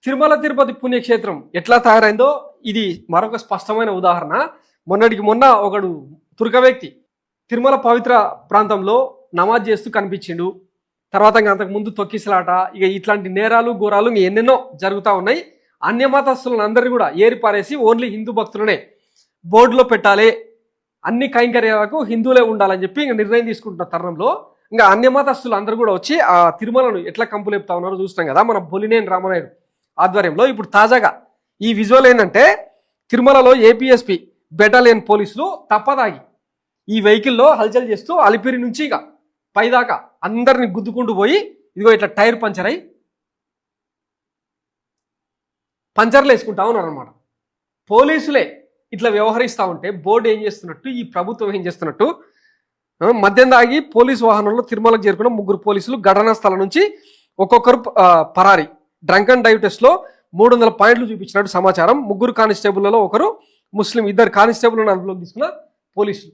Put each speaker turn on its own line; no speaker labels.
తిరుమల తిరుపతి పుణ్యక్షేత్రం ఎట్లా తయారైందో ఇది మరొక స్పష్టమైన ఉదాహరణ. మొన్నటికి మొన్న ఒకడు తుర్క వ్యక్తి తిరుమల పవిత్ర ప్రాంతంలో నమాజ్ చేస్తూ కనిపించిండు. తర్వాత ఇంకా అంతకుముందు తొక్కిసలాట, ఇక ఇట్లాంటి నేరాలు ఘోరాలు ఎన్నెన్నో జరుగుతూ ఉన్నాయి. అన్యమతస్తులను అందరినీ కూడా ఏరిపారేసి ఓన్లీ హిందూ భక్తులనే బోర్డులో పెట్టాలి, అన్ని కైంకర్యాలకు హిందువులే ఉండాలని చెప్పి ఇంకా నిర్ణయం తీసుకుంటున్న తరుణంలో ఇంకా అన్యమతస్తులు అందరూ కూడా వచ్చి ఆ తిరుమలను ఎట్లా కంపులేపుతా ఉన్నారో చూస్తున్నాం కదా మన బొలినేని రామనాయుడు ఆధ్వర్యంలో. ఇప్పుడు తాజాగా ఈ విజువల్ ఏంటంటే తిరుమలలో ఏపీఎస్పీ బెటాలియన్ పోలీసులు తప్పదాగి ఈ వెహికల్లో హల్చల్ చేస్తూ అలిపిరి నుంచి ఇక పైదాకా అందరిని గుద్దుకుంటూ పోయి ఇదిగో ఇట్లా టైర్ పంచర్ అయి పంచర్లు వేసుకుంటా ఉన్నారు అనమాట. పోలీసులే ఇట్లా వ్యవహరిస్తూ ఉంటే బోర్డు ఏం చేస్తున్నట్టు, ఈ ప్రభుత్వం ఏం చేస్తున్నట్టు. మద్యం దాగి పోలీసు వాహనంలో తిరుమలకు చేరుకున్న 3 పోలీసులు ఘటనా స్థలం నుంచి ఒక్కొక్కరు పరారి. డ్రంక్ అండ్ డ్రైవ్ టెస్ట్లో 300 పాయింట్లు చూపించినట్టు సమాచారం. 3 కానిస్టేబుల్లలో ఒకరు ముస్లిం, 2 కానిస్టేబుల్ను అదుపులోకి తీసుకున్న పోలీసులు.